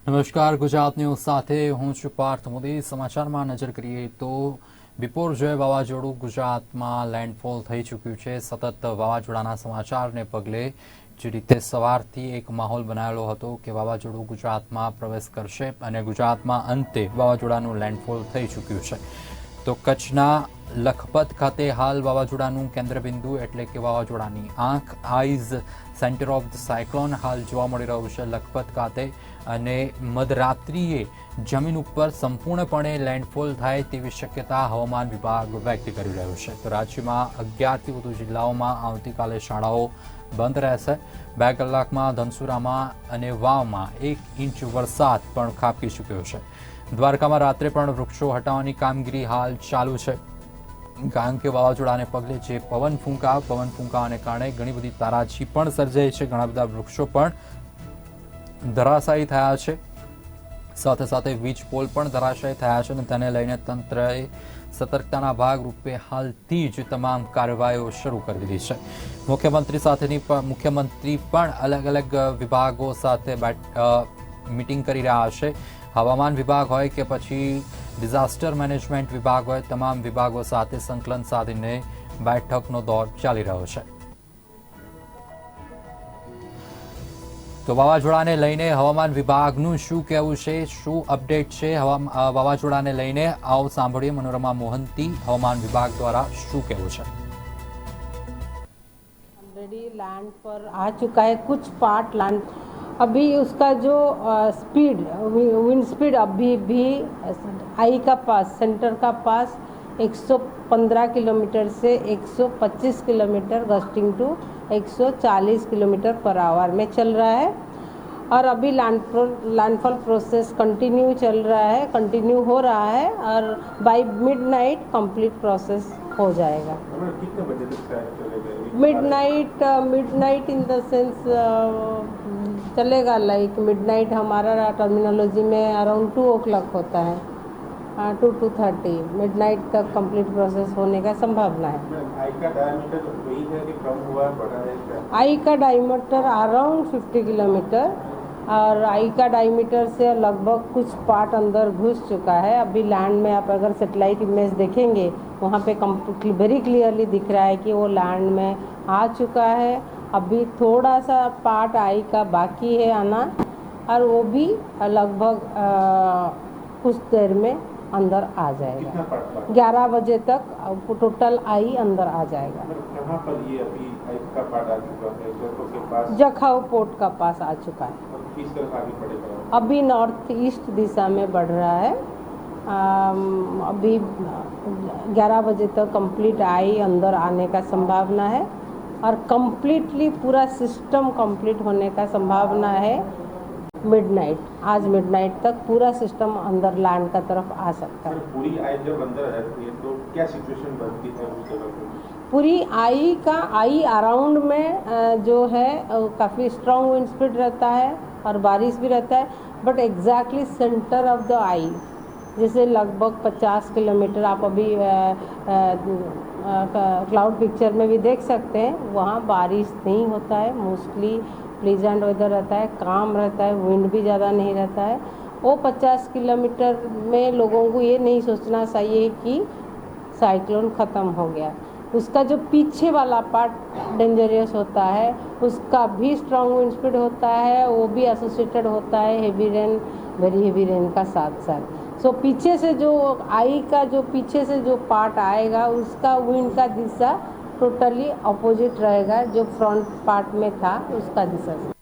નમસ્કાર, ગુજરાત ન્યૂઝ સાથે હું છું પાર્થ મોદી। સમાચારમાં નજર કરીએ તો બિપોરજોય વાવાઝોડું ગુજરાતમાં લેન્ડફોલ થઈ ચૂક્યું છે। સતત વાવાઝોડાના સમાચારને પગલે જે રીતે સવારથી એક માહોલ બનાવેલો હતો કે વાવાઝોડું ગુજરાતમાં પ્રવેશ કરશે અને ગુજરાતમાં અંતે વાવાઝોડાનું લેન્ડફોલ થઈ ચૂક્યું છે। તો કચ્છના લખપત ખાતે હાલ વાવાઝોડાનું કેન્દ્રબિંદુ એટલે કે વાવાઝોડાની આંખ eyes centre of the cyclone હાલ જોવા મળી રહ્યું છે લખપત ખાતે અને મધરાત્રિએ જમીન ઉપર સંપૂર્ણપણે લેન્ડફોલ થાય તેવી શક્યતા હવામાન વિભાગ વ્યક્ત કરી રહ્યું છે। તો રાજ્યમાં 11થી વધુ જિલ્લાઓમાં આવતીકાલે શાળાઓ બંધ રહેશે। 2 કલાકમાં ધનસુરામાં અને વાવમાં 1 ઇંચ વરસાદ પણ ખાબકી ચૂક્યો છે। દ્વારકામાં રાત્રે પણ વૃક્ષો હટાવવાની કામગીરી હાલ ચાલુ છે કારણ કે વાવાઝોડાને પગલે જે પવન ફૂંકાવાને કારણે ઘણી બધી તારાજી પણ સર્જાઈ છે। ઘણા બધા વૃક્ષો પણ ધરાશાયી થયા છે, સાથે સાથે વીજ પોલ પણ ધરાશાયી થયા છે અને તેને લઈને તંત્રએ સતર્કતાના ભાગરૂપે હાલથી જ તમામ કાર્યવાહીઓ શરૂ કરી દીધી છે। મુખ્યમંત્રી પણ અલગ અલગ વિભાગો સાથે મીટિંગ કરી રહ્યા છે। હવામાન વિભાગ હોય કે પછી ડિઝાસ્ટર મેનેજમેન્ટ વિભાગ હોય, તમામ વિભાગો સાથે સંકલન સાધીને બેઠકનો દોર ચાલી રહ્યો છે। તો વાવાઝોડાને લઈને હવામાન વિભાગનું શું કહેવું છે, શું અપડેટ છે વાવાઝોડાને લઈને, આવો સાંભળીએ મનોરમા મોહંતી હવામાન વિભાગ દ્વારા શું કહેવું છે। ऑलरेडी लैंड पर आ चुका है, कुछ पार्ट लैंड अभी उसका जो स्पीड विंड स्पीड अभी भी आई का पास सेंटर का पास 115 किलोमीटर से 125 kilometre gusting to 140 kilometre per hour में चल रहा है और अभी लैंडफॉल प्रोसेस कंटिन्यू हो रहा है और बाय मिडनाइट कंप्लीट प्रोसेस हो जाएगा। कितने बजे तक चलेगा? मिडनाइट इन द सेंस चलेगा, लाइक मिडनाइट हमारा टर्मिनोलॉजी में अराउंड 2 o'clock होता है, 2 to 30 मिडनाइट तक कंप्लीट प्रोसेस होने का संभावना है। आई का डायमीटर वही है कि कम हुआ बढ़ा है क्या? आई का डायमीटर अराउंड 50 किलोमीटर और आई का डायमीटर से लगभग कुछ पार्ट अंदर घुस चुका है। अभी लैंड में आप अगर सेटेलाइट इमेज देखेंगे वहाँ पे वेरी क्लियरली दिख रहा है कि वो लैंड में आ चुका है। अभी थोड़ा सा पार्ट आई का बाकी है आना और वो भी लगभग कुछ देर में अंदर आ जाएगा। 11 बजे तक टोटल आई अंदर आ जाएगा। कहाँ पर ये अभी आई का पार्ट आ चुका है? जखौ के पास, जखौ पोर्ट का पास आ चुका है। किस तरफ आगे बढ़ेगा? अभी नॉर्थ ईस्ट दिशा में बढ़ रहा है। अभी 11 बजे तक कंप्लीट आई अंदर आने का संभावना है और कंप्लीटली पूरा सिस्टम कंप्लीट होने का संभावना है मिडनाइट। आज मिडनाइट तक पूरा सिस्टम अंदर लैंड का तरफ आ सकता है। पूरी आई जब अंदर रहती है तो क्या सिचुएशन बनती है उस जगह पे? पूरी आई अराउंड में जो है काफ़ी स्ट्रॉन्ग विंड स्पीड रहता है और बारिश भी रहता है, but exactly centre of the eye जैसे लगभग 50 किलोमीटर आप अभी क्लाउड पिक्चर में भी देख सकते हैं, वहाँ बारिश नहीं होता है। मोस्टली प्लीजेंट वेदर रहता है, काम रहता है, विंड भी ज़्यादा नहीं रहता है। वो 50 किलोमीटर में लोगों को ये नहीं सोचना चाहिए कि साइक्लोन ख़त्म हो गया। उसका जो पीछे वाला पार्ट डेंजरस होता है, उसका भी स्ट्रॉन्ग विंड स्पीड होता है, वो भी एसोसिएटेड होता है heavy rain, very heavy rain का साथ साथ। सो पीछे से जो आई का जो पीछे से जो पार्ट आएगा उसका विंड का दिशा टोटली अपोजिट रहेगा जो फ्रंट पार्ट में था उसका दिशा से।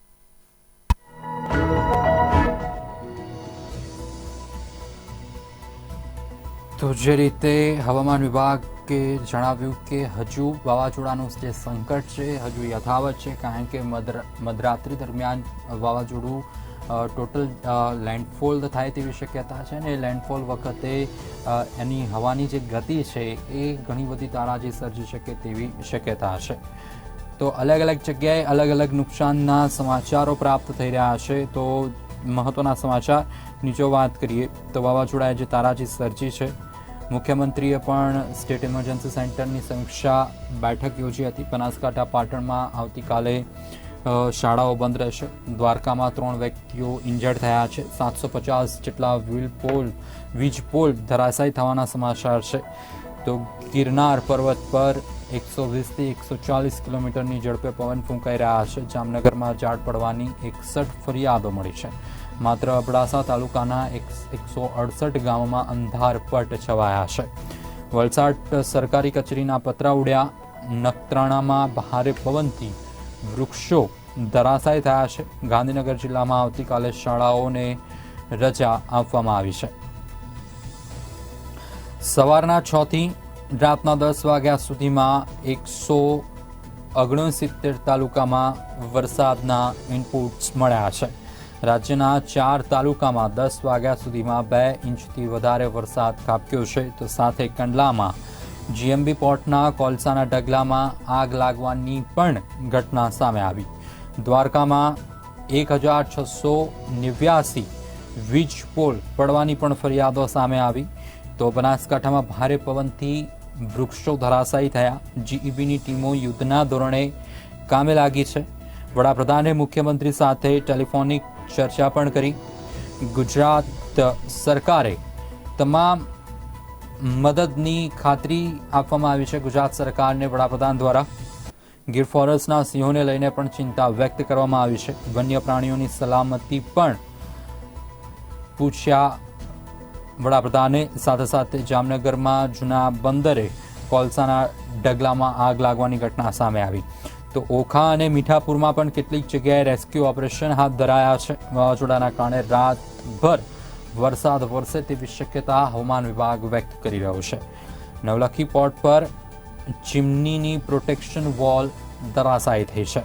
तो जे रीते हवामान विभाग के जણાવ્યું કે હજુ વાવાઝોડાનું જે સંકટ છે હજુ યથાવત છે કારણ કે મધરાત્રિ દરમિયાન વાવાઝોડું ટોટલ લેન્ડફોલ થાય તેવી શક્યતા છે અને લેન્ડફોલ વખતે એની હવાની જે ગતિ છે એ ઘણી બધી તારાજી સર્જી શકે તેવી શક્યતા છે। તો અલગ અલગ જગ્યાએ અલગ અલગ નુકસાનના સમાચારો પ્રાપ્ત થઈ રહ્યા છે। તો મહત્વના સમાચારની જો વાત કરીએ તો વાવાઝોડાએ જે તારાજી સર્જી છે, મુખ્યમંત્રીએ પણ સ્ટેટ ઇમરજન્સી સેન્ટરની સમીક્ષા બેઠક યોજી હતી। બનાસકાંઠા પાટણમાં આવતીકાલે શાળાઓ બંધ રહેશે. દ્વારકામાં 3 વ્યક્તિઓ ઇન્જર્ડ થયા છે. 750 જેટલા વીજ પોલ ધરાશાયી થવાના સમાચાર છે. તો ગિરનાર પર્વત પર 120થી 140 કિલોમીટરની ઝડપે પવન ફૂંકાઈ રહ્યા છે. જામનગરમાં ઝાડ પડવાની 61 ફરિયાદો મળી છે. માત્ર અબડાસા તાલુકાના 168 ગામોમાં અંધારપટ છવાયા છે. વલસાડ સરકારી કચેરીના પતરા ઉડ્યા. નખત્રાણામાં ભારે પવનથી વૃક્ષો ધરાશાયી થયા છે. ગાંધીનગર જિલ્લામાં આવતીકાલે શાળાઓને રજા આપવામાં આવી છે. સવારના 6 થી રાતના 10 વાગ્યા સુધીમાં 169 તાલુકામાં વરસાદના ઇનપુટ્સ મળ્યા છે. રાજ્યના 4 તાલુકામાં 10 વાગ્યા સુધીમાં 2 ઇંચથી વધારે વરસાદ ખાબક્યો છે. તો સાથે કંડલામાં જીએમબી પોર્ટના કોલસાના ઢગલામાં આગ લાગવાની પણ ઘટના સામે આવી. દ્વારકામાં 1689 વીજ પોલ પડવાની પણ ફરિયાદો સામે આવી. તો બનાસકાંઠામાં ભારે પવનથી વૃક્ષો ધરાશાયી થયા. જીઈબીની ટીમો યુદ્ધના ધોરણે કામે લાગી છે. વડાપ્રધાને મુખ્યમંત્રી સાથે ટેલિફોનિક ચર્ચા પણ કરી. ગુજરાત સરકારે તમામ મદદની ખાતરી આપવામાં આવી છે. ગુજરાત સરકારને વડાપ્રધાન દ્વારા ગીર ફોરેસ્ટના સિંહોને લઈને પણ ચિંતા વ્યક્ત કરવામાં આવી છે. વન્ય પ્રાણીઓની સલામતી પણ પૂછ્યા વડાપ્રધાને. સાથે સાથે જામનગરમાં જૂના બંદરે કોલસાના ઢગલામાં આગ લાગવાની ઘટના સામે આવી. તો ઓખા અને મીઠાપુરમાં પણ કેટલીક જગ્યાએ રેસ્ક્યુ ઓપરેશન હાથ ધરાયા છે. વાવાઝોડાના કારણે રાતભર વરસાદ વરસે તેવી શક્યતા હવામાન વિભાગ વ્યક્ત કરી રહ્યો છે. નવલખી પોર્ટ પર ચીમનીની પ્રોટેક્શન વોલ ધરાશાયી થઈ છે.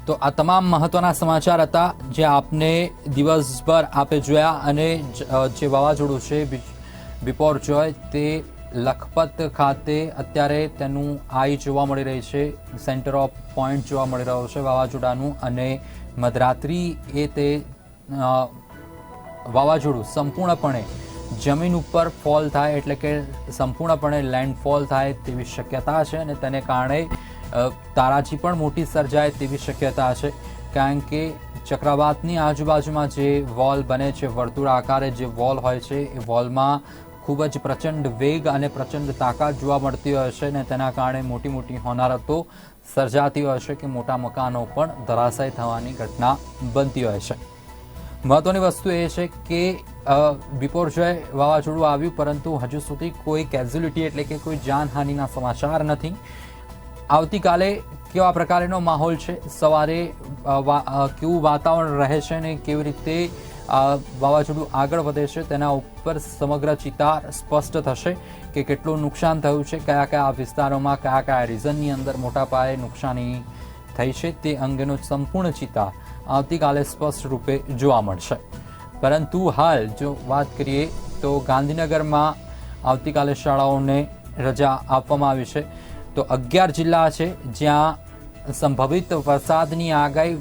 તો આ તમામ મહત્વના સમાચાર હતા જે આપને દિવસભર આપે જોયા. અને જે વાવાઝોડું છે બિપોરજોય તે લખપત ખાતે અત્યારે તેનું આઈ જોવા મળી રહી છે. સેન્ટર ઓફ પોઈન્ટ જોવા મળી રહ્યો છે વાવાઝોડાનું. અને મધરાત્રિએ તે વાવાઝોડું સંપૂર્ણપણે જમીન ઉપર ફોલ થાય એટલે કે સંપૂર્ણપણે લેન્ડફોલ થાય તેવી શક્યતા છે. અને તેને કારણે તારાજી પણ મોટી સર્જાય તેવી શક્યતા છે. કારણ કે ચક્રવાતની આજુબાજુમાં જે વોલ બને છે, વર્તુળ આકારે જે વોલ હોય છે, એ વોલમાં ખૂબ જ પ્રચંડ વેગ અને પ્રચંડ તાકાત જોવા મળતી હોય છે. અને તેના કારણે મોટી મોટી હોનારતો સર્જાતી હોય છે કે મોટા મકાનો પણ ધરાશાયી થવાની ઘટના બનતી હોય છે. મહત્વની વસ્તુ એ છે કે બિપોરજોય વાવાઝોડું આવ્યું પરંતુ હજુ સુધી કોઈ કેઝ્યુલિટી એટલે કે કોઈ જાનહાનિના સમાચાર નથી. આવતીકાલે કેવા પ્રકારનો માહોલ છે, સવારે કેવું વાતાવરણ રહે છે અને કેવી રીતે વાવાઝોડું આગળ વધે છે તેના ઉપર સમગ્ર ચિતાર સ્પષ્ટ થશે કે કેટલું નુકસાન થયું છે, કયા કયા વિસ્તારોમાં કયા કયા રીઝનની અંદર મોટા પાયે નુકસાની થઈ છે તે અંગેનો સંપૂર્ણ ચિતાર આવતીકાલે સ્પષ્ટ રૂપે જોવા મળશે. પરંતુ હાલ જો વાત કરીએ તો ગાંધીનગરમાં આવતીકાલે શાળાઓને રજા આપવામાં આવી છે. તો 11 જિલ્લા છે જ્યાં સંભવિત વરસાદની આગાહી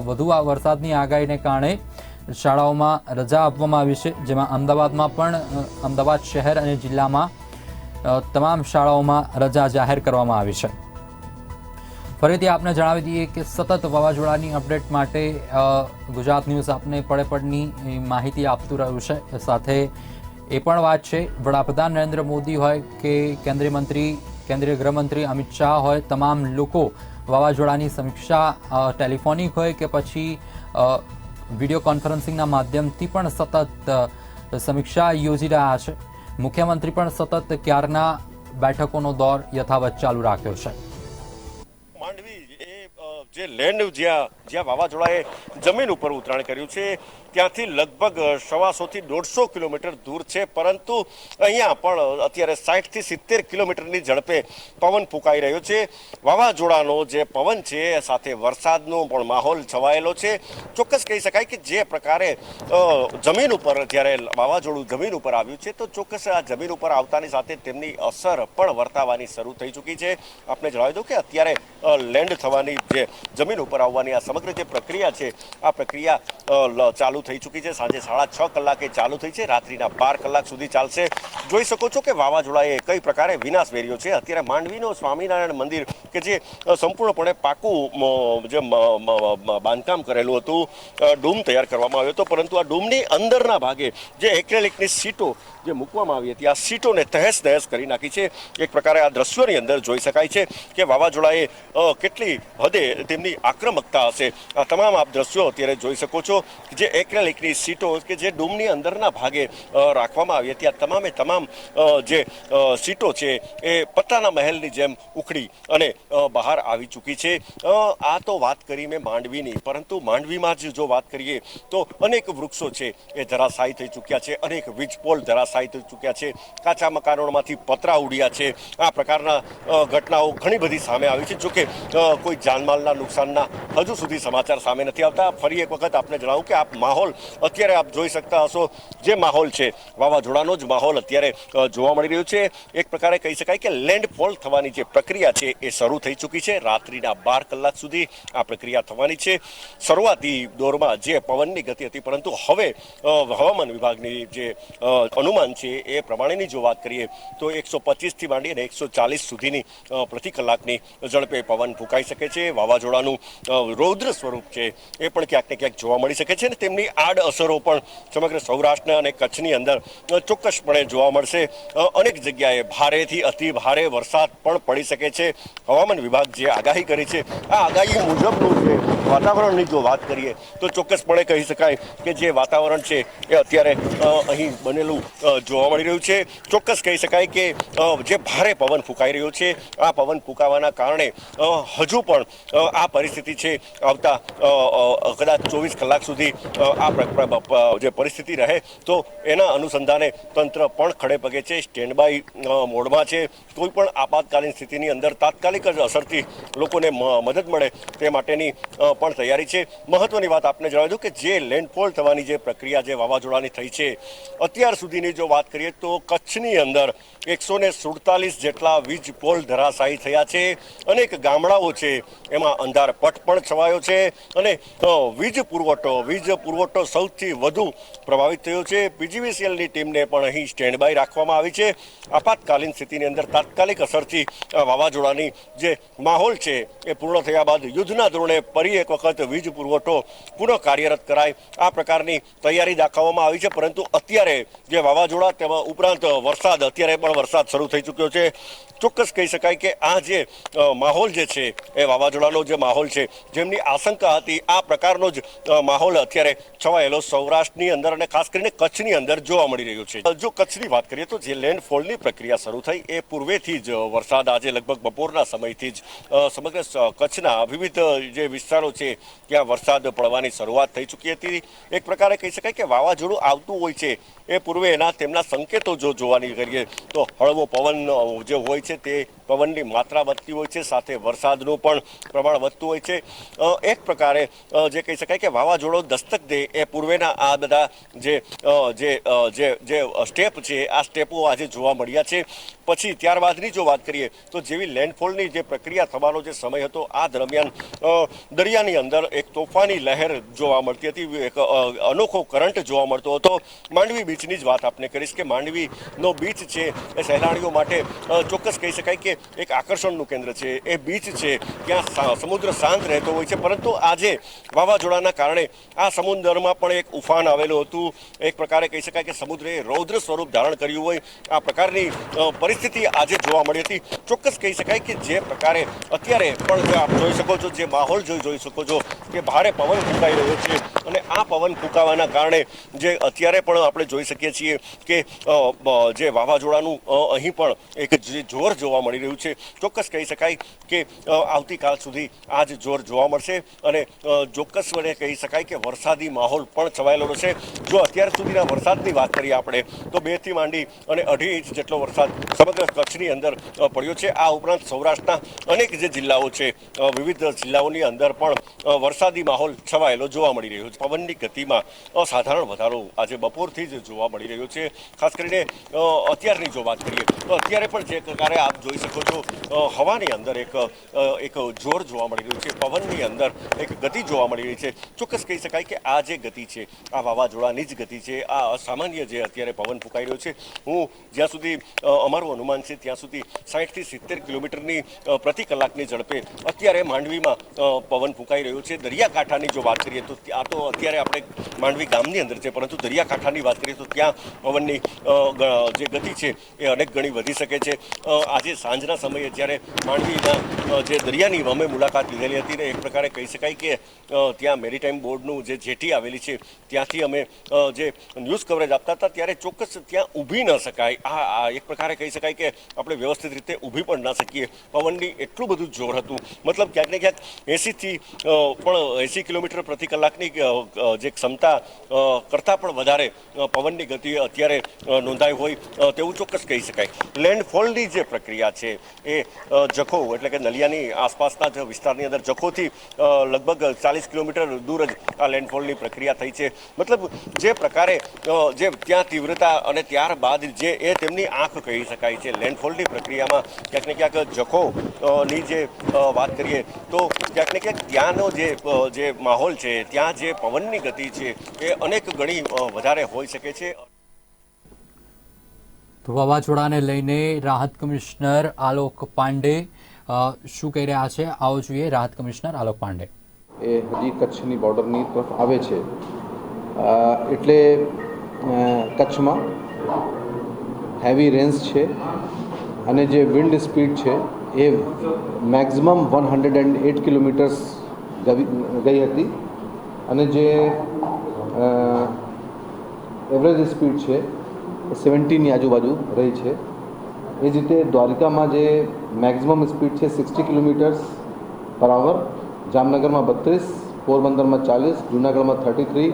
વધુ વરસાદની આગાહીને કારણે શાળાઓમાં રજા આપવામાં આવી છે. જેમાં અમદાવાદમાં પણ અમદાવાદ શહેર અને જિલ્લામાં તમામ શાળાઓમાં રજા જાહેર કરવામાં આવી છે. ફરીથી આપને જણાવી દઈએ કે સતત વાવાઝોડાની અપડેટ માટે ગુજરાત ન્યૂઝ આપને પડેપડની માહિતી આપતું રહ્યું છે. સાથે એ પણ વાત છે વડાપ્રધાન નરેન્દ્ર મોદી હોય કે કેન્દ્રીય ગૃહમંત્રી અમિત શાહ હોય, તમામ લોકો વાવાઝોડાની સમીક્ષા ટેલિફોનિક હોય કે પછી વિડીયો કોન્ફરન્સિંગના માધ્યમથી પણ સતત સમીક્ષા યોજી રહ્યા છે. મુખ્યમંત્રી પણ સતત ક્યારના બેઠકોનો દોર યથાવત ચાલુ રાખ્યો છે. જે લેન્ડ જ્યાં વાવાઝોડાએ જમીન ઉપર ઉતરાણ કર્યું છે ત્યાંથી લગભગ 125 થી 150 કિલોમીટર દૂર છે. પરંતુ અહીંયા પણ અત્યારે 60 થી 70 કિલોમીટરની ઝડપે પવન ફૂંકાઈ રહ્યો છે. વાવાઝોડાનો જે પવન છે સાથે વરસાદનો પણ માહોલ છવાયેલો છે. ચોક્કસ કહી શકાય કે જે પ્રકારે જમીન ઉપર જ્યારે વાવાઝોડું જમીન ઉપર આવ્યું છે તો ચોક્કસ આ જમીન ઉપર આવતાની સાથે તેમની અસર પણ વર્તાવાની શરૂ થઈ ચૂકી છે. આપણે જણાવી દઉં કે અત્યારે લેન્ડ થવાની જે જમીન ઉપર આવવાની આ સમગ્ર જે પ્રક્રિયા છે આ પ્રક્રિયા ચાલુ થઈ ચૂકી છે. સાંજે 6:30 કલાકે ચાલુ થઈ છે, રાત્રિના 12 કલાક સુધી ચાલશે. જોઈ શકો છો કે વાવાઝોડાએ કઈ પ્રકારે વિનાશ વેર્યો છે. અત્યારે માંડવીનો સ્વામિનારાયણ મંદિર કે જે સંપૂર્ણપણે પાકું જે બાંધકામ કરેલું હતું, ડૂમ તૈયાર કરવામાં આવ્યો હતો, પરંતુ આ ડૂમની અંદરના ભાગે જે એક્રેલિકની સીટો જે મૂકવામાં આવી હતી આ સીટોને તહેસ નહેસ કરી નાખી છે. એક પ્રકારે આ દ્રશ્યોની અંદર જોઈ શકાય છે કે વાવાઝોડાએ કેટલી હદે તેમની આક્રમકતા હશે. આ તમામ આપ દ્રશ્યો અત્યારે જોઈ શકો છો જે એક્રેલિકની સીટો કે જે ડૂમની અંદરના ભાગે રાખવામાં આવી હતી, આ તમામે તમામ જે સીટો છે એ પત્તાના મહેલની જેમ ઉખડી અને બહાર આવી ચૂકી છે. આ તો વાત કરી મેં માંડવીની, પરંતુ માંડવીમાં જ જો વાત કરીએ તો અનેક વૃક્ષો છે એ ધરાશાયી થઈ ચૂક્યા છે, અનેક વીજપોલ ધરાશાયી થઈ ચૂક્યા છે, કાચા મકાનોમાંથી પતરા ઉડ્યા છે. આ પ્રકારના ઘટનાઓ ઘણી બધી સામે આવી છે. જોકે કોઈ જાનમાલના નુકસાનના હજુ સુધી સમાચાર સામે નથી આવતા. ફરી એક વખત આપને જણાવું કે આપ માહોલ અત્યારે આપ જોઈ શકતા હશો, જે માહોલ છે વાવાઝોડાનો જ માહોલ અત્યારે જોવા મળી રહ્યો છે. એક પ્રકારે કહી શકાય કે લેન્ડફોલ થવાની જે પ્રક્રિયા છે એ શરૂ થઈ ચૂકી છે. રાત્રિના 12 કલાક સુધી આ પ્રક્રિયા થવાની છે. શરૂઆતી દોરમાં જે પવનની ગતિ હતી, પરંતુ હવે હવામાન વિભાગની જે અનુમાન છે એ પ્રમાણેની જો વાત કરીએ તો 125થી માંડી અને 140 સુધીની પ્રતિ કલાકની ઝડપે પવન ફૂંકાઈ શકે છે. વાવાઝોડાનું રૌદ્ર સ્વરૂપ છે એ પણ ક્યાંક ને ક્યાંક જોવા મળી શકે છે અને તેમની આડ અસરો પણ સમગ્ર સૌરાષ્ટ્ર અને કચ્છની અંદર ચોક્કસપણે જોવા મળશે. અનેક જગ્યાએ ભારેથી અતિ ભારે વરસાદ પણ પડી શકે છે. હવામાન વિભાગ જે આગાહી કરી છે આ આગાહી મુજબનું જે વાતાવરણની જો વાત કરીએ તો ચોક્કસપણે કહી શકાય કે જે વાતાવરણ છે એ અત્યારે અહીં બનેલું જોવા મળી રહ્યું છે. ચોક્કસ કહી શકાય કે જે ભારે પવન ફૂંકાઈ રહ્યો છે આ પવન ફૂંકાવાના કારણે હજુ પણ આ પરિસ્થિતિ છે આવતા કદાચ 24 કલાક સુધી આ જે પરિસ્થિતિ રહે તો એના અનુસંધાને તંત્ર પણ ખડે પગે છે, સ્ટેન્ડ બાય મોડમાં છે. કોઈ પણ આપાતકાલીન સ્થિતિની અંદર તાત્કાલિક જ અસરથી લોકોને મદદ મળે તે માટેની પણ તૈયારી છે. મહત્વની વાત આપને જણાવી દઉં કે જે લેન્ડફોલ થવાની જે પ્રક્રિયા જે વાવાઝોડાની થઈ છે અત્યાર સુધીની જો વાત કરીએ તો કચ્છની અંદર 147 જેટલા વીજ પોલ ધરાશાયી થયા છે. અનેક ગામડાઓ છે એમાં અંધારપટ પણ છવાયો છે અને વીજ પુરવઠો સૌથી વધુ પ્રભાવિત થયો છે. પીજીવીસીએલની ટીમને પણ અહીં સ્ટેન્ડ બાય રાખવામાં આવી છે. આપાતકાલીન સ્થિતિની અંદર તાત્કાલિક અસરથી વાવાઝોડાની જે માહોલ છે એ પૂર્ણ થયા બાદ યુદ્ધના ધોરણે ફરી એક વખત વીજ પુરવઠો પુનઃ કાર્યરત કરાય આ પ્રકારની તૈયારી દાખવવામાં આવી છે. પરંતુ અત્યારે જે વાવાઝોડા તેમાં ઉપરાંત વરસાદ, અત્યારે પણ વરસાદ શરૂ થઈ ચૂક્યો છે. ચોક્કસ કહી શકાય કે આ જે માહોલ જે છે એ વાવાઝોડાનો જે માહોલ છે જેમની આશંકા હતી આ પ્રકારનો જ માહોલ અત્યારે છવાયેલો સૌરાષ્ટ્રની અંદર અને ખાસ કરીને કચ્છની અંદર જોવા મળી રહ્યો છે. જો કચ્છની વાત કરીએ તો જે લેન્ડફોલની પ્રક્રિયા શરૂ થઈ એ પૂર્વેથી જ વરસાદ આજે લગભગ બપોરના સમયથી જ સમગ્ર કચ્છના વિવિધ જે વિસ્તારો છે ત્યાં વરસાદ પડવાની શરૂઆત થઈ ચૂકી હતી. એક પ્રકારે કહી શકાય કે વાવાઝોડું આવતું હોય છે એ પૂર્વે તેમના સંકેતો જો જોવાની કરીએ તો હળવો પવન જે હોય છે તે પવનની માત્રા વધતી હોય છે, સાથે વરસાદનું પણ પ્રમાણ વધતું હોય છે. એક પ્રકારે જે કહી શકાય કે વાવાઝોડો દસ્તક દે એ પૂર્વેના આ બધા જે સ્ટેપ છે આ સ્ટેપો આજે જોવા મળ્યા છે. પછી ત્યારબાદની જો વાત કરીએ તો જેવી લેન્ડફોલની જે પ્રક્રિયા થવાનો જે સમય હતો આ દરમિયાન દરિયાની અંદર એક તોફાની લહેર જોવા મળતી હતી, એક અનોખો કરંટ જોવા મળતો હતો. માંડવી બીચની જ વાત આપને કરીશ કે માંડવીનો બીચ છે એ સહેલાણીઓ માટે ચોક્કસ કહી શકાય કે એક આકર્ષણનું કેન્દ્ર છે. એ બીચ છે ત્યાં સમુદ્ર શાંત રહેતો હોય છે, પરંતુ આજે વાવાઝોડાના કારણે આ સમુદ્રમાં પણ એક ઉફાન આવેલું હતું. એક પ્રકારે કહી શકાય કે સમુદ્રએ રૌદ્ર સ્વરૂપ ધારણ કર્યું હોય આ પ્રકારની પરિસ્થિતિ આજે જોવા મળી હતી. ચોક્કસ કહી શકાય કે જે પ્રકારે અત્યારે પણ આપ જોઈ શકો છો, જે માહોલ જોઈ શકો છો કે ભારે પવન ફૂંકાઈ રહ્યો છે અને આ પવન ફૂંકાવાના કારણે જે અત્યારે પણ આપણે જોઈ શકીએ છીએ કે જે વાવાઝોડાનું અહીં પણ એક જે જોર જોવા મળી રહ્યું છે. ચોક્કસ કહી શકાય કે આવતીકાલ સુધી આ જ જોર જોવા મળશે અને ચોક્કસપણે કહી શકાય કે વરસાદી માહોલ પણ છવાયેલો રહેશે. જો અત્યાર સુધીના વરસાદની વાત કરીએ આપણે તો 2 થી માંડી અને 2.5 ઇંચ જેટલો વરસાદ સમગ્ર કચ્છની અંદર પડ્યો છે. આ ઉપરાંત સૌરાષ્ટ્રના અનેક જે જિલ્લાઓ છે વિવિધ જિલ્લાઓની અંદર પણ વરસાદી માહોલ છવાયેલો જોવા મળી રહ્યો છે. પવનની ગતિમાં અસાધારણ વધારો આજે બપોરથી જ જોવા મળી રહ્યો છે. છે। ખાસ કરીને અત્યારની જો વાત કરીએ તો અત્યારે પણ જે પ્રકારે આપ જોઈ શકો છો હવાની અંદર એક જોર જોવા મળી રહ્યું છે, પવનની અંદર એક ગતિ જોવા મળી રહી છે। ચોક્કસ કહી શકાય કે આ જે ગતિ છે આ વાવાઝોડાની જ ગતિ છે, આ અસામાન્ય જે અત્યારે પવન ફૂંકાઈ રહ્યો છે। હું જ્યાં સુધી અમારું અનુમાન છે ત્યાં સુધી 60 થી 70 કિલોમીટરની પ્રતિ કલાકની ઝડપે અત્યારે માંડવીમાં પવન ફૂંકાઈ રહ્યો છે। દરિયાકાંઠાની જો વાત કરીએ તો આ તો અત્યારે આપણે માંડવી ગામની અંદર છે, પરંતુ દરિયાકાંઠાની વાત કરીએ તો ત્યાં પવનની જે ગતિ છે એ અનેક ગણી વધી શકે છે। આજે સાંજના સમયે જ્યારે માંડવીના જે દરિયાની અમે મુલાકાત લીધેલી હતી ને એક પ્રકારે કહી શકાય કે ત્યાં મેરીટાઈમ બોર્ડનું જે જેટી આવેલી છે ત્યાંથી અમે જે ન્યૂઝ કવરેજ આપતા હતા ત્યારે ચોક્કસ ત્યાં ઊભી ન શકાય। આ એક પ્રકારે કહી શકાય કે આપણે વ્યવસ્થિત રીતે ઊભી પણ ના શકીએ, પવનની એટલું બધું જોર હતું। મતલબ ક્યાંક ને ક્યાંક 80થી પણ 80 કિલોમીટર પ્રતિ કલાકની જે ક્ષમતા કરતાં પણ વધારે પવનની ગતિ અત્યારે નોંધાઈ હોય તેવું ચોક્કસ કહી શકાય। લેન્ડફોલની જે પ્રક્રિયા છે એ જખો એટલે કે નલિયાની આસપાસના જ વિસ્તારની અંદર જખોથી લગભગ 40 કિલોમીટર દૂર જ આ લેન્ડફોલની પ્રક્રિયા થઈ છે। મતલબ જે પ્રકારે જે ત્યાં તીવ્રતા અને ત્યારબાદ જે એ તેમની આંખ કહી શકાય છે। લેન્ડફોલની પ્રક્રિયામાં ક્યાંક ને ક્યાંક જખોની જે વાત કરીએ તો ક્યાંક ને ક્યાંક ત્યાંનો જે માહોલ છે, ત્યાં જે પવનની ગતિ છે એ અનેક ગણી વધારે હોઈ શકે છે। તો વાવાઝોડાને લઈને રાહત કમિશનર આલોક પાંડે શું કહી રહ્યા છે, આવો જોઈએ રાહત કમિશનર આલોક પાંડે। એ હજી કચ્છની બોર્ડરની તરફ આવે છે એટલે કચ્છમાં હેવી રેન્સ છે અને જે વિન્ડ સ્પીડ છે એ મેક્સિમમ 108 કિલોમીટર્સ ગઈ હતી અને જે એવરેજ સ્પીડ છે એ 70ની આજુબાજુ રહી છે। એ જ રીતે દ્વારિકામાં જે મેક્સિમમ સ્પીડ છે 60 કિલોમીટર્સ પર આવર, જામનગરમાં 32, પોરબંદરમાં 40, જૂનાગઢમાં 33,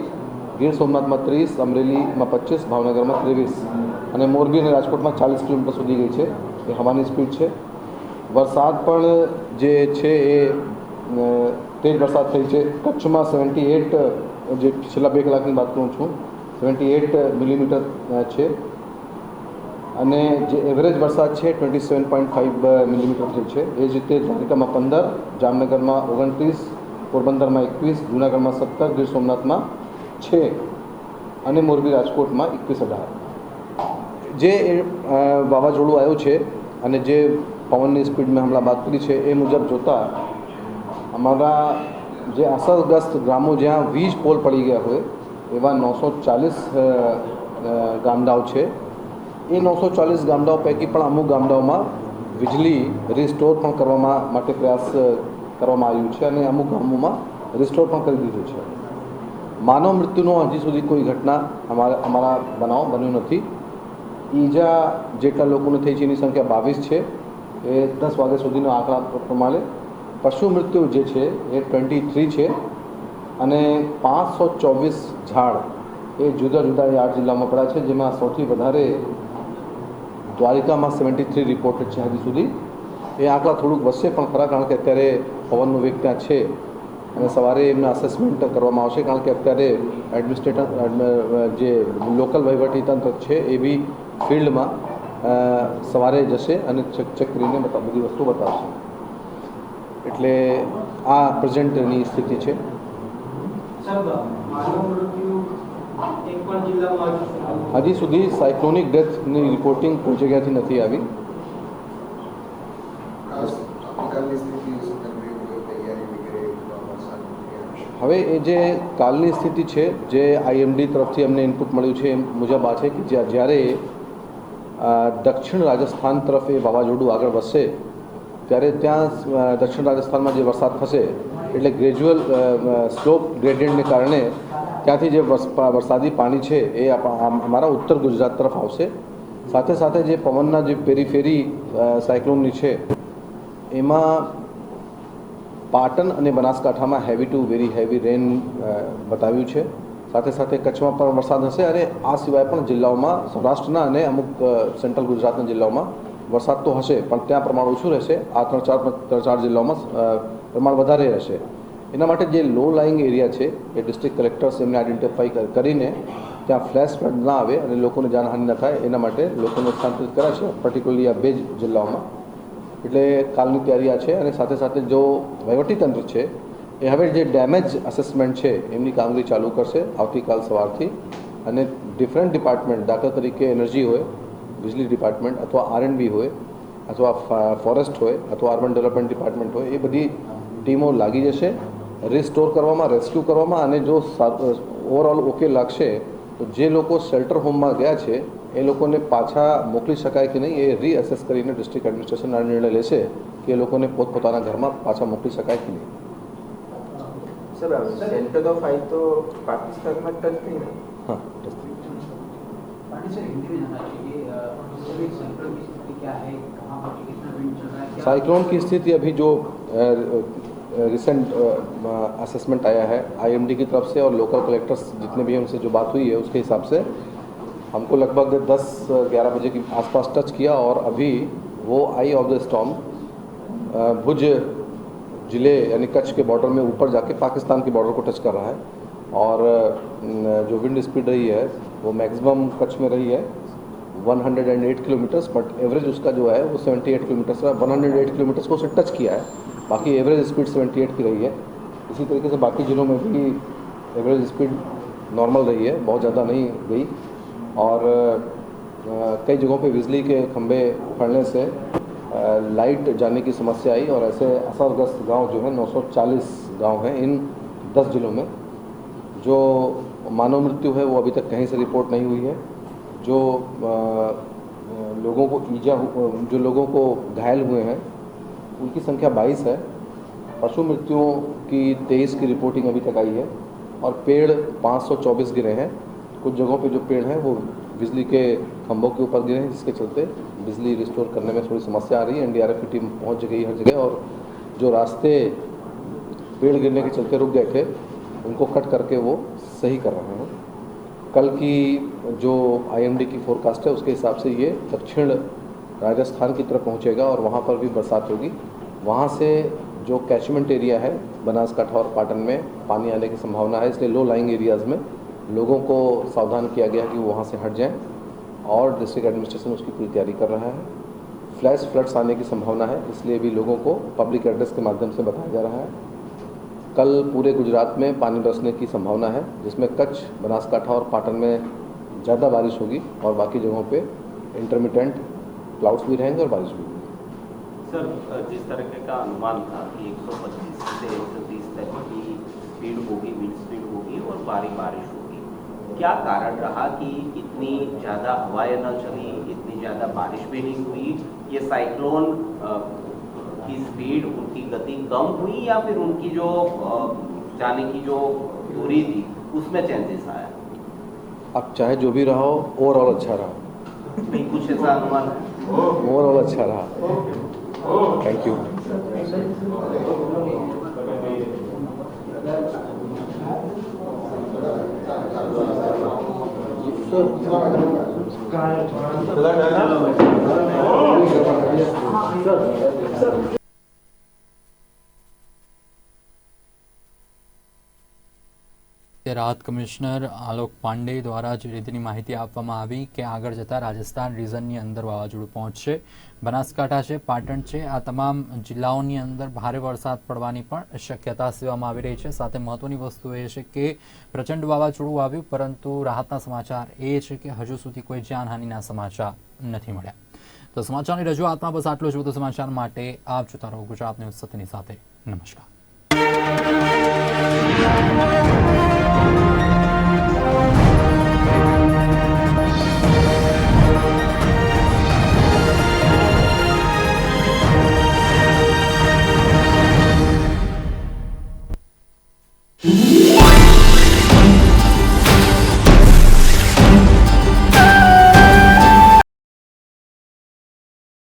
ગીર સોમનાથમાં 30, અમરેલીમાં 25, ભાવનગરમાં 23 અને મોરબી અને રાજકોટમાં 40 કિલોમીટર સુધી ગઈ છે એ હવાની સ્પીડ છે। વરસાદ પણ જે છે એ તેજ વરસાદ થઈ છે। કચ્છમાં 78 જે છેલ્લા 2 કલાકની વાત કરું છું 78 મિલીમીટર છે અને જે એવરેજ વરસાદ છે 27.5 મિલીમીટર થઈ છે। એ જ રીતે દ્વારિકામાં 15, જામનગરમાં 29, પોરબંદરમાં 21, જૂનાગઢમાં 17, ગીર સોમનાથમાં 6 અને મોરબી રાજકોટમાં 21-18 જે વાવાઝોડું આવ્યું છે અને જે પવનની સ્પીડ મેં હમણાં વાત કરી છે એ મુજબ જોતાં અમારા જે અસરગ્રસ્ત ગામો જ્યાં વીજ પોલ પડી ગયા હોય એવા 940 ગામડાઓ છે। એ 940 ગામડાઓ પૈકી પણ અમુક ગામડાઓમાં વીજળી રિસ્ટોર પણ કરવા માટે પ્રયાસ કરવામાં આવ્યું છે અને અમુક ગામોમાં રિસ્ટોર પણ કરી દીધું છે। માનવ મૃત્યુનો હજી સુધી કોઈ ઘટના અમારા બનાવ બન્યું નથી। ઈજા જેટલા લોકોને થઈ છે એની સંખ્યા 22 છે, એ 10 વાગ્યા સુધીનો આંકડા પ્રમાણે। પશુ મૃત્યુ જે છે એ 23 છે અને 524 ઝાડ એ જુદા જુદા 8 જિલ્લામાં પડ્યા છે, જેમાં સૌથી વધારે દ્વારિકામાં 73 રિપોર્ટેડ છે હજી સુધી। એ આંકડા થોડુંક વધશે પણ ખરા, કારણ કે અત્યારે પવનનો વેગ ત્યાં છે અને સવારે એમના અસેસમેન્ટ કરવામાં આવશે, કારણ કે અત્યારે એડમિનિસ્ટ્રેટર જે લોકલ વહીવટીતંત્ર છે એ બી ફિલ્ડમાં સવારે જશે અને ચેક કરીને બધી વસ્તુ બતાવશે। એટલે આ પ્રેઝન્ટની સ્થિતિ છે। હજી સુધી સાયક્લોનિક ડેથની રિપોર્ટિંગ કોઈ જગ્યાથી નથી આવી। હવે એ જે કાલની સ્થિતિ છે જે આઈએમડી તરફથી અમને ઇનપુટ મળ્યું છે એ મુજબ આ છે કે જ્યારે દક્ષિણ રાજસ્થાન તરફ એ વાવાઝોડું આગળ વધશે ત્યારે ત્યાં દક્ષિણ રાજસ્થાનમાં જે વરસાદ થશે એટલે ગ્રેજ્યુઅલ સ્લોપ ગ્રેડિયન્ટને કારણે ત્યાંથી જે વરસાદી પાણી છે એ અમારા ઉત્તર ગુજરાત તરફ આવશે। સાથે સાથે જે પવનના જે પેરીફેરી સાયક્લોનની છે એમાં પાટણ અને બનાસકાંઠામાં heavy two very heavy rain બતાવ્યું છે। સાથે સાથે કચ્છમાં પણ વરસાદ હશે અને આ સિવાય પણ જિલ્લાઓમાં સૌરાષ્ટ્રના અને અમુક સેન્ટ્રલ ગુજરાતના જિલ્લાઓમાં વરસાદ તો હશે પણ ત્યાં પ્રમાણ ઓછું રહેશે। આ ત્રણ ચાર જિલ્લાઓમાં પ્રમાણ વધારે રહેશે। એના માટે જે લો લાઇંગ એરિયા છે એ ડિસ્ટ્રિક્ટ કલેક્ટર્સ એમને આઈડેન્ટિફાઈ કરીને ત્યાં ફ્લેશ ફ્લડ ના આવે અને લોકોને જાનહાનિ ન થાય એના માટે લોકોને સ્થાનાંતરિત કર્યા છે, પર્ટિક્યુલરલી આ 2 જિલ્લાઓમાં. એટલે કાલની તૈયારી આ છે અને સાથે સાથે જો વહીવટીતંત્ર છે એ હવે જે ડેમેજ અસેસમેન્ટ છે એમની કામગીરી ચાલુ કરશે આવતીકાલ સવારથી. અને ડિફરન્ટ ડિપાર્ટમેન્ટ, દાખલા તરીકે એનર્જી હોય, વીજળી ડિપાર્ટમેન્ટ, અથવા R&B હોય, અથવા ફોરેસ્ટ હોય, અથવા અર્બન ડેવલપમેન્ટ ડિપાર્ટમેન્ટ હોય, એ બધી ટીમો લાગી જશે રિસ્ટોર કરવામાં, રેસ્ક્યુ કરવામાં. અને જો ઓવરઓલ ઓકે લાગશે તો જે લોકો શેલ્ટર હોમમાં ગયા છે એ લોકોને પાછા મોકલી શકાય કે નહીં એ રીઅસેસ કરીને ડિસ્ટ્રિક્ટ એડમિનિસ્ટ્રેશન આ નિર્ણય લેશે કે એ લોકોને પોતપોતાના ઘરમાં પાછા મોકલી શકાય કે નહીં. सर सेंटर ऑफ आई तो पाकिस्तान में टच नहीं है. हाँ, टच नहीं. सर हिंदी में जानना चाहिए अभी सेंट्रल की स्थिति क्या है, कहाँ पर कितना विंड चल रहा है, क्या साइक्लोन की स्थिति अभी जो रिसेंट असेसमेंट आया है IMD की तरफ से और लोकल कलेक्टर्स जितने भी हैं उनसे जो बात हुई है उसके हिसाब से हमको लगभग 10-11 बजे के आसपास टच किया और अभी वो आई ऑफ द स्टॉर्म भुज ज़िले यानी कच्छ के बॉर्डर में ऊपर जाके पाकिस्तान के बॉर्डर को टच कर रहा है. और जो विंड स्पीड रही है वो मैक्सिमम कच्छ में रही है 108 किलोमीटर्स, बट एवरेज उसका जो है वो 78 किलोमीटर्स है. 108 किलोमीटर्स को उसे टच किया है, बाकी एवरेज स्पीड 78 की रही है. इसी तरीके से बाकी ज़िलों में भी एवरेज स्पीड नॉर्मल रही है, बहुत ज़्यादा नहीं गई. और कई जगहों पे बिजली के खंभे पड़ने से लाइट जाने की समस्या आई और ऐसे असरग्रस्त गांव जो है 940 गांव हैं इन 10 जिलों में. जो मानव मृत्यु है वो अभी तक कहीं से रिपोर्ट नहीं हुई है. जो लोगों को घायल हुए हैं उनकी संख्या 22 है. पशु मृत्युओं की 23 की रिपोर्टिंग अभी तक आई है. और पेड़ 524 गिरे हैं. कुछ जगहों पे जो पेड़ हैं वो बिजली के खंभों के ऊपर गिरे हैं, जिसके चलते बिजली रिस्टोर करने में थोड़ी समस्या आ रही है. NDRF की टीम पहुंच गई हर जगह और जो रास्ते पेड़ गिरने के चलते रुक गए थे उनको कट करके वो सही कर रहे हैं. कल की जो IMD की फोरकास्ट है उसके हिसाब से ये दक्षिण राजस्थान की तरफ पहुंचेगा और वहाँ पर भी बरसात होगी. वहाँ से जो कैचमेंट एरिया है बनासकांठा और पाटन में पानी आने की संभावना है, इसलिए लो लाइंग एरियाज़ में लोगों को सावधान किया गया कि वो वहाँ से हट जाएं और डिस्ट्रिक्ट एडमिनिस्ट्रेशन उसकी पूरी तैयारी कर रहा है. फ्लैश फ्लड्स आने की संभावना है, इसलिए भी लोगों को पब्लिक एड्रेस के माध्यम से बताया जा रहा है. कल पूरे गुजरात में पानी बरसने की संभावना है, जिसमें कच्छ, बनासकांठा और पाटन में ज़्यादा बारिश होगी और बाकी जगहों पे इंटरमिटेंट क्लाउड्स भी रहेंगे और बारिश भी होगी. सर जिस तरीके का अनुमान था कि 125 से 130 तक की स्पीड होगी, विंड स्पीड होगी और भारी बारिश होगी, क्या कारण रहा कि इतनी ज़्यादा हवाएं न चली, इतनी ज़्यादा बारिश भी नहीं हुई? ये साइक्लोन की स्पीड, उनकी गति कम हुई या फिर उनकी जो जाने की जो दूरी थी उसमें चेंजेस आया? अब चाहे जो भी रहा हो ओवरऑल अच्छा रहा. नहीं कुछ ऐसा अनुमान है? ओवरऑल अच्छा रहा. Thank you. રાહત કમિશનર આલોક પાંડે દ્વારા જે રીતની માહિતી આપવામાં આવી કે આગળ જતાં રાજસ્થાન રિજનની અંદર વાવાઝોડું પહોંચશે. બનાસકાંઠા છે, પાટણ છે, આ તમામ જિલ્લાઓની અંદર ભારે વરસાદ પડવાની પણ શક્યતા સેવવામાં આવી રહી છે. સાથે મહત્વની વસ્તુ એ છે કે પ્રચંડ વાવાઝોડું આવ્યું, પરંતુ રાહતના સમાચાર એ છે કે હજુ સુધી કોઈ જાનહાનિના સમાચાર નથી મળ્યા. તો સમાચારની રજૂઆતમાં બસ આટલું જ. વધુ સમાચાર માટે આપ જોતા રહો ગુજરાત ન્યૂઝ સત્યની સાથે. નમસ્કાર.